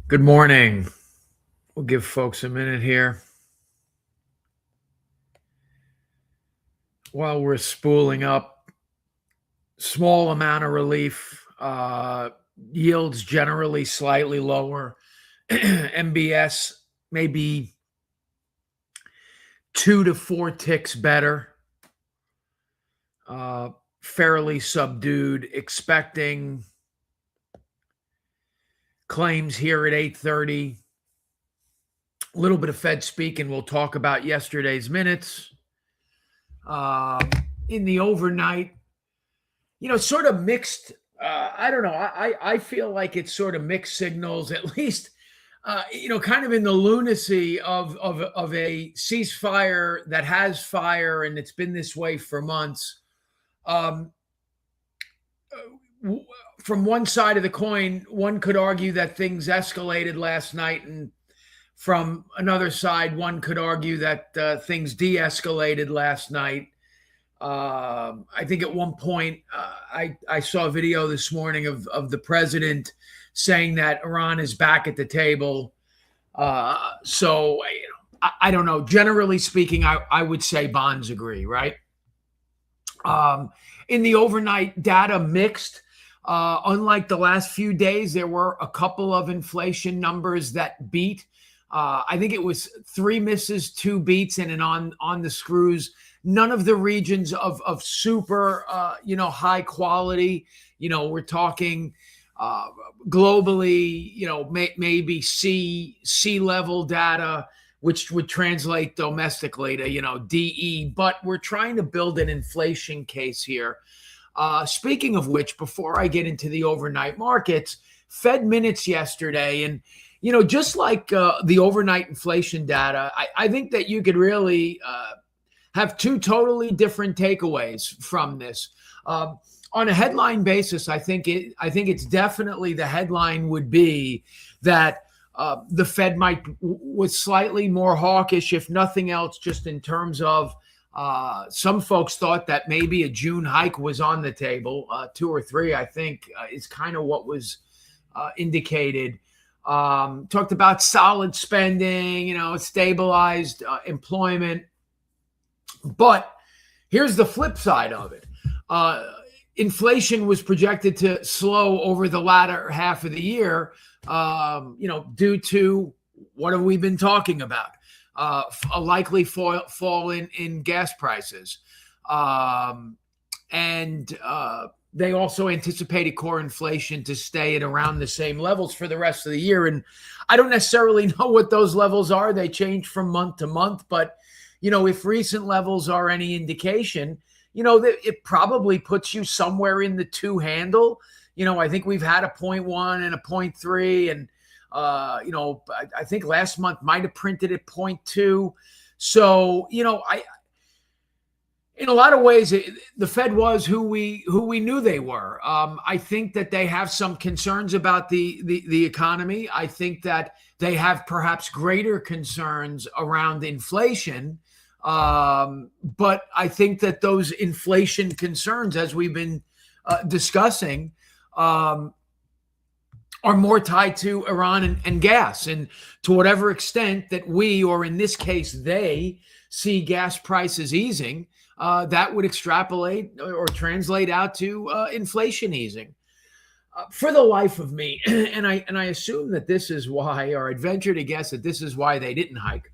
Good morning. We'll give folks a minute here while we're spooling up. Small amount of relief. Yields generally slightly lower. MBS maybe 2 to 4 ticks better. Fairly subdued. Expecting claims here at 8:30. A little bit of Fed speak, and we'll talk about yesterday's minutes. In the overnight, sort of mixed. I don't know. I feel like it's sort of mixed signals, at least, kind of in the lunacy of a ceasefire that has fire, and it's been this way for months. From one side of the coin, one could argue that things escalated last night, and from another side, one could argue that things de-escalated last night. I think at one point, I saw a video this morning of the president saying that Iran is back at the table. So I don't know. Generally speaking, I would say bonds agree, right? In the overnight, data mixed. Unlike the last few days, there were a couple of inflation numbers that beat. I think it was 3 misses, 2 beats, and an on the screws. None of the regions of super, high quality. We're talking globally, maybe C level data, which would translate domestically to, DE. But we're trying to build an inflation case here. Speaking of which, before I get into the overnight markets, Fed minutes yesterday, and just like the overnight inflation data, I think that you could really have 2 totally different takeaways from this. On a headline basis, I think it's definitely, the headline would be that the Fed was slightly more hawkish, if nothing else, just in terms of some folks thought that maybe a June hike was on the table. 2 or 3, I think, is kind of what was indicated. Talked about solid spending, stabilized employment. But here's the flip side of it. Inflation was projected to slow over the latter half of the year, due to what have we been talking about? A likely fall in gas prices. And they also anticipated core inflation to stay at around the same levels for the rest of the year. And I don't necessarily know what those levels are. They change from month to month. But, if recent levels are any indication, that it probably puts you somewhere in the 2 handle. I think we've had a 0.1 and a 0.3, and I think last month might have printed at 0.2. So, in a lot of ways, the Fed was who we knew they were. I think that they have some concerns about the economy. I think that they have perhaps greater concerns around inflation. But I think that those inflation concerns, as we've been discussing, are more tied to Iran and gas. And to whatever extent that we, or in this case, they, see gas prices easing, that would extrapolate or translate out to inflation easing. For the life of me, and I assume that this is why, or I'd venture to guess that this is why they didn't hike.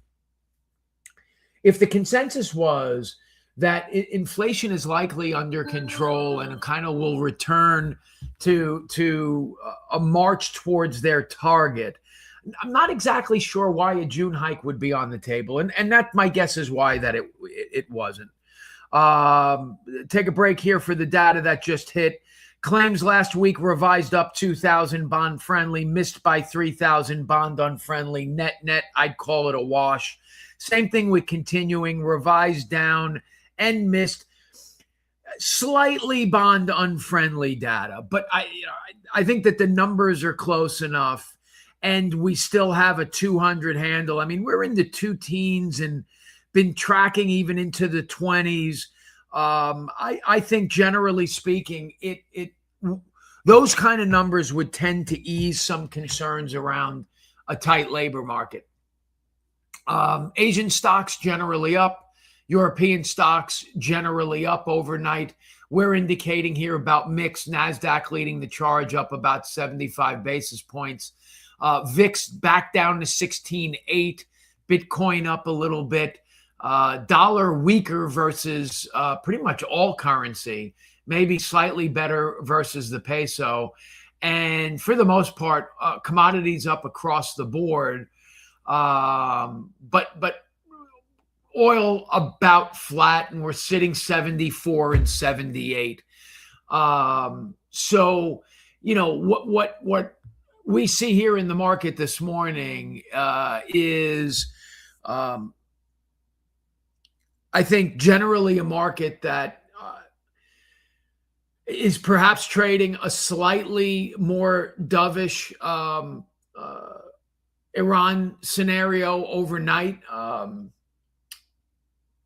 If the consensus was that inflation is likely under control and kind of will return to a march towards their target, I'm not exactly sure why a June hike would be on the table. And that, my guess is why that it wasn't. Take a break here for the data that just hit. Claims last week revised up 2,000 bond friendly, missed by 3,000 bond unfriendly. Net, I'd call it a wash. Same thing with continuing, revised down and missed slightly bond unfriendly data. But I think that the numbers are close enough, and we still have a 200 handle. I mean, we're in the 2 teens and been tracking even into the 20s. I think generally speaking, those kind of numbers would tend to ease some concerns around a tight labor market. Asian stocks generally up. European stocks generally up overnight. We're indicating here about mixed. NASDAQ leading the charge, up about 75 basis points. VIX back down to 16.8. Bitcoin up a little bit. Dollar weaker versus pretty much all currency, maybe slightly better versus the peso. And for the most part, commodities up across the board. But oil about flat, and we're sitting 74 and 78. So, what we see here in the market this morning is, I think, generally a market that is perhaps trading a slightly more dovish Iran scenario overnight.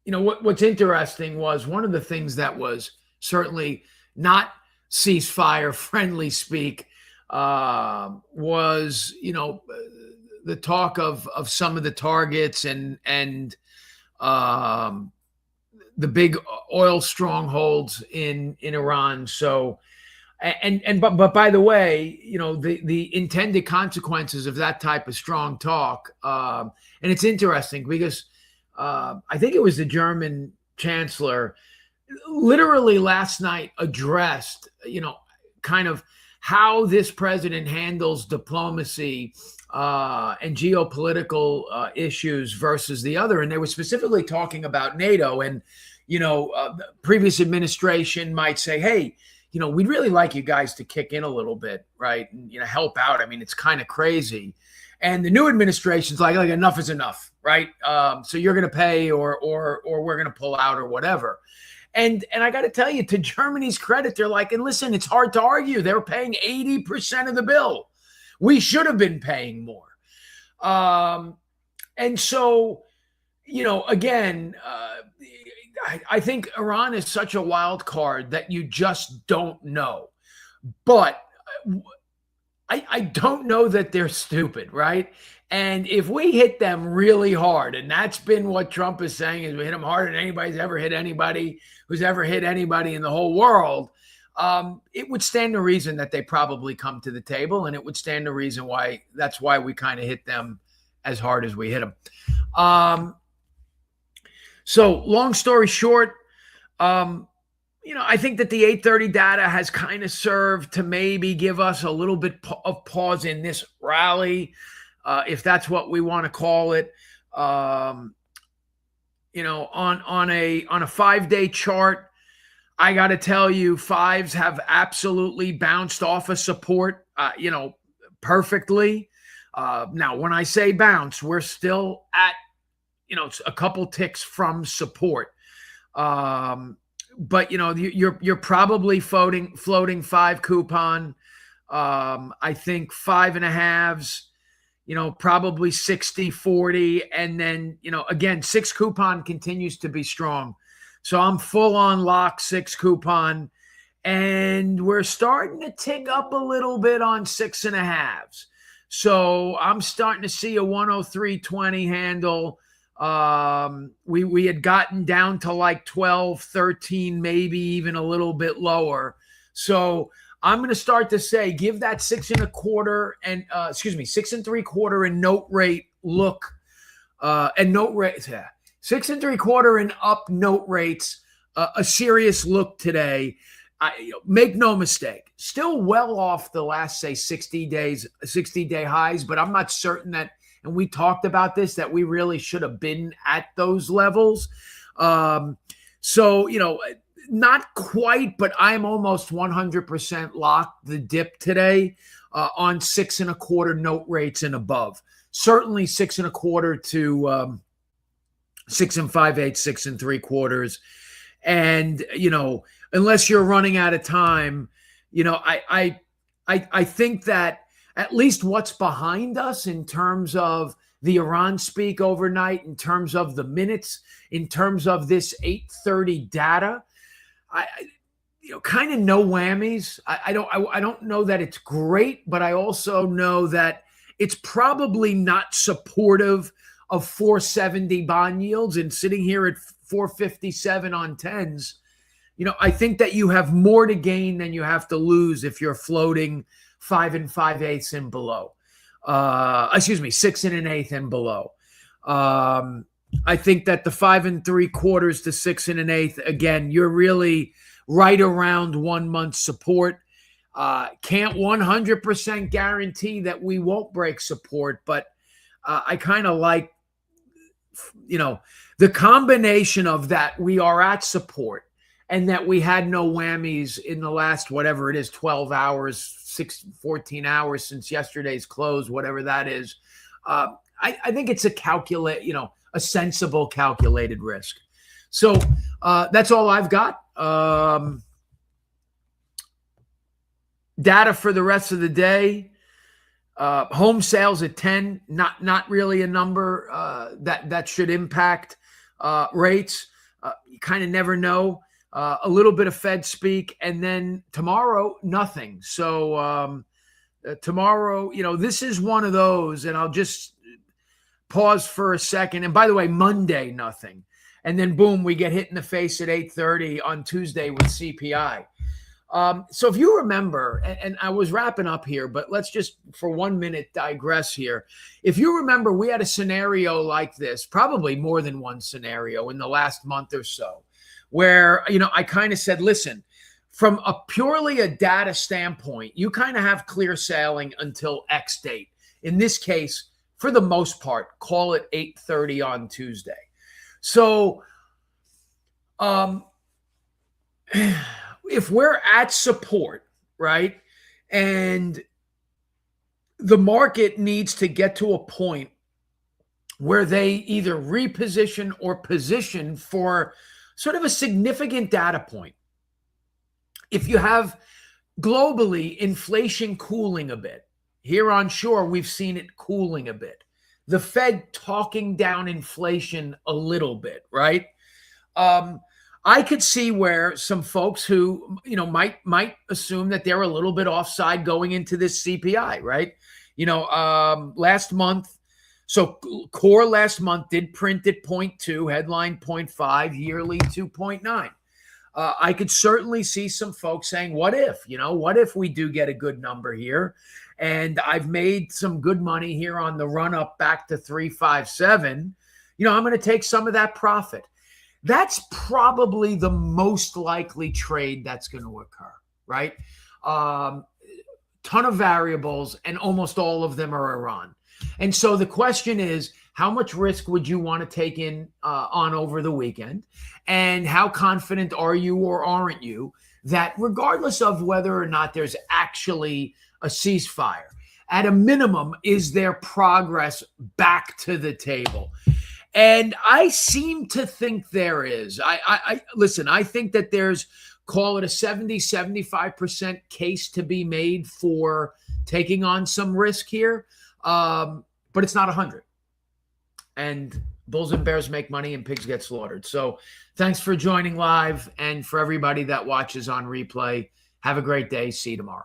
What's interesting was one of the things that was certainly not ceasefire friendly speak was, the talk of some of the targets and the big oil strongholds in Iran. So, but by the way, the intended consequences of that type of strong talk, and it's interesting because I think it was the German chancellor literally last night addressed, kind of how this president handles diplomacy and geopolitical issues versus the other. And they were specifically talking about NATO. And, the previous administration might say, hey, we'd really like you guys to kick in a little bit, right? And, help out. I mean, it's kind of crazy. And the new administration's like enough is enough, right? So you're going to pay or we're going to pull out or whatever. And I got to tell you, to Germany's credit, they're like, and listen, it's hard to argue. They're paying 80% of the bill. We should have been paying more. And so, again, I think Iran is such a wild card that you just don't know. But I don't know that they're stupid, right? And if we hit them really hard, and that's been what Trump is saying, is we hit them harder than anybody's ever hit anybody who's ever hit anybody in the whole world, it would stand to reason that they probably come to the table, and it would stand to reason why that's why we kind of hit them as hard as we hit them. So long story short, I think that the 8:30 data has kind of served to maybe give us a little bit of pause in this rally, if that's what we want to call it. On a 5-day chart, I got to tell you, fives have absolutely bounced off of support, perfectly. Now, when I say bounce, we're still at, a couple ticks from support. But you're probably floating 5 coupon. I think 5.5s, probably 60-40, and then again 6 coupon continues to be strong. So I'm full on lock 6 coupon, and we're starting to tick up a little bit on 6.5s. So I'm starting to see a 103.20 handle. We had gotten down to like 12, 13, maybe even a little bit lower. So I'm going to start to say, give that 6.25 and 6.75 and note rate look, and note rates, 6.75 and up note rates, a serious look today. Make no mistake, still well off the last, say, 60-day highs, but I'm not certain that, and we talked about this, that we really should have been at those levels. So, not quite, but I'm almost 100% locked the dip today on 6.25 note rates and above. Certainly 6.25 to 6 5/8, 6 3/4. And, unless you're running out of time, I think that at least what's behind us in terms of the Iran speak overnight, in terms of the minutes, in terms of this 8:30 data, kind of no whammies. I don't know that it's great, but I also know that it's probably not supportive of 470 bond yields, and sitting here at 457 on tens. I think that you have more to gain than you have to lose if you're floating 5 5/8 and below. 6 1/8 and below. I think that the 5 3/4 to 6 1/8, again, you're really right around 1 month support. Can't 100% guarantee that we won't break support, but I kind of like, the combination of that we are at support and that we had no whammies in the last, whatever it is, 12 hours, 14 hours since yesterday's close, whatever that is. I think it's a sensible calculated risk. So that's all I've got. Data for the rest of the day. Home sales at 10, not really a number that should impact rates. You kind of never know. A little bit of Fed speak, and then tomorrow, nothing. So tomorrow, this is one of those, and I'll just pause for a second. And by the way, Monday, nothing. And then boom, we get hit in the face at 8:30 on Tuesday with CPI. So if you remember, and I was wrapping up here, but let's just for 1 minute digress here. If you remember, we had a scenario like this, probably more than one scenario in the last month or so, where, I kind of said, listen, from a purely a data standpoint, you kind of have clear sailing until X date. In this case, for the most part, call it 8:30 on Tuesday. So, if we're at support, right, and the market needs to get to a point where they either reposition or position for sort of a significant data point. If you have globally inflation cooling a bit, here on shore, we've seen it cooling a bit. The Fed talking down inflation a little bit, right? I could see where some folks who, might assume that they're a little bit offside going into this CPI, right? Last month, so core last month did print at 0.2, headline 0.5, yearly 2.9. I could certainly see some folks saying, what if we do get a good number here? And I've made some good money here on the run up back to 357. I'm going to take some of that profit. That's probably the most likely trade that's going to occur, right? Ton of variables, and almost all of them are Iran. And so the question is, how much risk would you want to take in on over the weekend? And how confident are you or aren't you that regardless of whether or not there's actually a ceasefire, at a minimum, is there progress back to the table? And I seem to think there is. Listen, I think that there's, call it a 70-75% case to be made for taking on some risk here. But it's not 100. And bulls and bears make money and pigs get slaughtered. So thanks for joining live. And for everybody that watches on replay, have a great day. See you tomorrow.